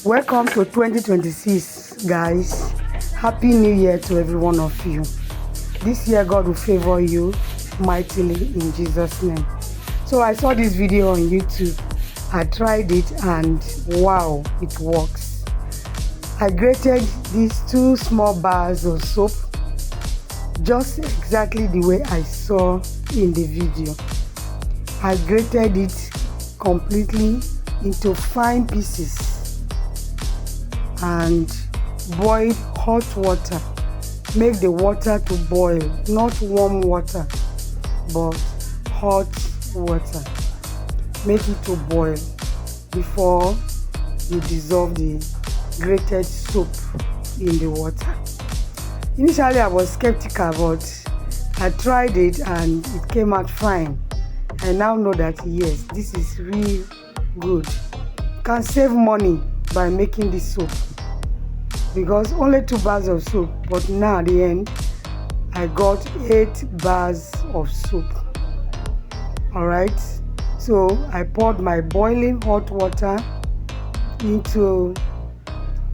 Welcome to 2026, guys. Happy New Year to every one of you. This year, God will favor you mightily in Jesus' name. So I saw this video on YouTube. I tried it and wow, it works. I grated these 2 small bars of soap just exactly the way I saw in the video. I grated it completely into fine pieces and boiled hot water. Make the water to boil, not warm water, but hot water. Make it to boil before you dissolve the grated soap in the water. Initially I was skeptical, but I tried it and it came out fine. I now know that yes, this is really good. You can save money by making this soap because only 2 bars of soap, but now at the end I got 8 bars of soap. Alright, so I poured my boiling hot water into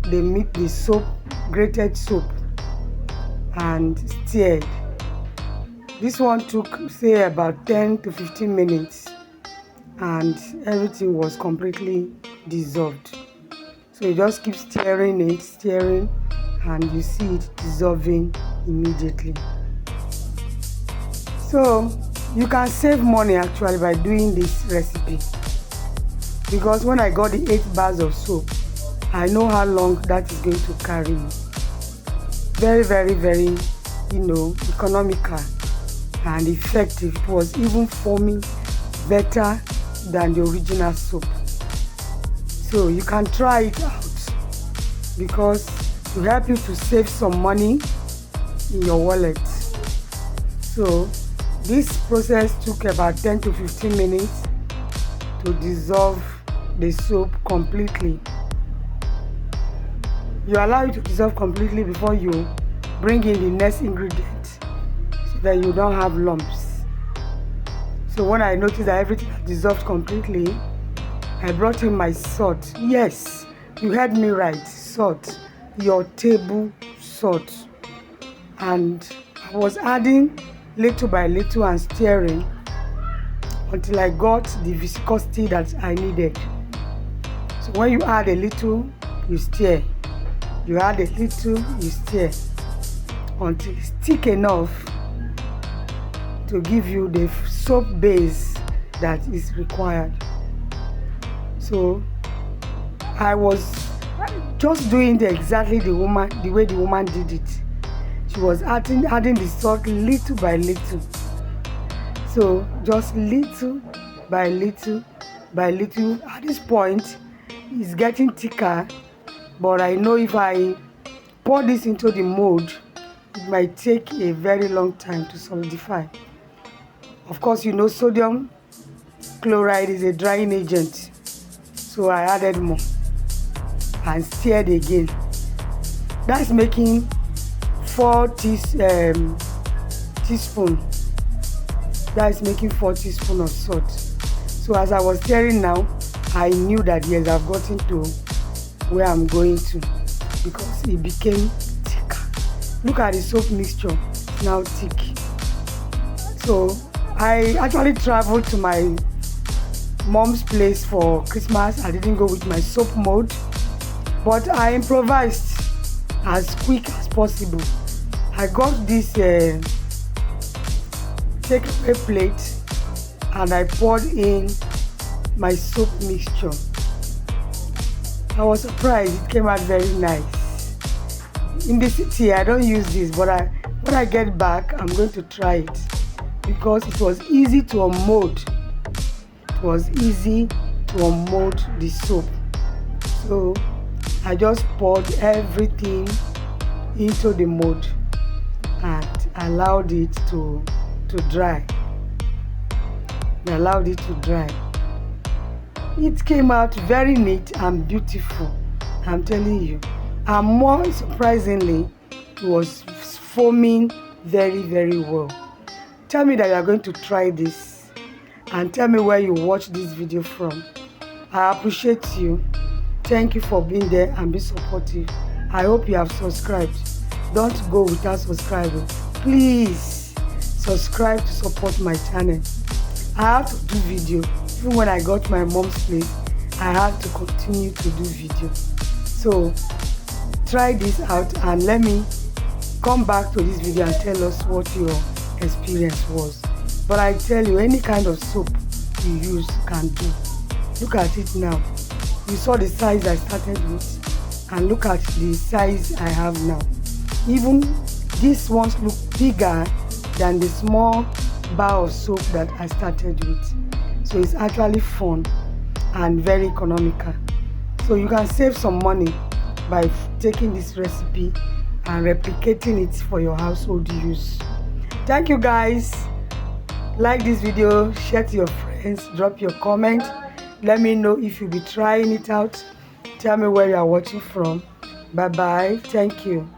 the soap, grated soap, and stirred. This one took say about 10 to 15 minutes and everything was completely dissolved. So you just keep stirring, and you see it dissolving immediately. So you can save money actually by doing this recipe, because when I got the 8 bars of soap, I know how long that is going to carry me. Very, very, very, economical and effective. It was even foaming better than the original soap. So you can try it out because it will help you to save some money in your wallet. So this process took about 10 to 15 minutes to dissolve the soap completely. You allow it to dissolve completely before you bring in the next ingredient so that you don't have lumps. So when I noticed that everything had dissolved completely, I brought in my salt. Yes, you heard me right, salt, your table salt. And I was adding little by little and stirring until I got the viscosity that I needed. So when you add a little, you stir. You add a little, you stir until it's thick enough to give you the soap base that is required. So I was just doing exactly the way the woman did it. She was adding the salt little by little. So just little by little by little. At this point, it's getting thicker, but I know if I pour this into the mold, it might take a very long time to solidify. Of course, sodium chloride is a drying agent. So I added more and stirred again. That's making 4 teaspoons. That is making 4 teaspoons of salt. So as I was stirring now, I knew that yes, I've gotten to where I'm going to, because it became thicker. Look at the soap mixture, it's now thick. So I actually traveled to my mom's place for Christmas. I didn't go with my soap mold, but I improvised as quick as possible. I got this takeaway plate and I poured in my soap mixture. I was surprised, it came out very nice. In the city I don't use this, but when I get back I'm going to try it because it was easy to unmold. It was easy to unmold the soap. So I just poured everything into the mold and allowed it to dry. It came out very neat and beautiful, I'm telling you. And more surprisingly, it was foaming very, very well. Tell me that you are going to try this and tell me where you watch this video from. I appreciate you. Thank you for being there and be supportive. I hope you have subscribed. Don't go without subscribing. Please subscribe to support my channel. I have to do video. Even when I got my mom's place, I had to continue to do video. So try this out and let me come back to this video and tell us what your experience was. But I tell you, any kind of soap you use can do. Look at it now. You saw the size I started with, and look at the size I have now. Even these ones look bigger than the small bar of soap that I started with. So it's actually fun and very economical. So you can save some money by taking this recipe and replicating it for your household use. Thank you guys. Like this video, share to your friends, drop your comment. Let me know if you'll be trying it out. Tell me where you are watching from. Bye bye. Thank you.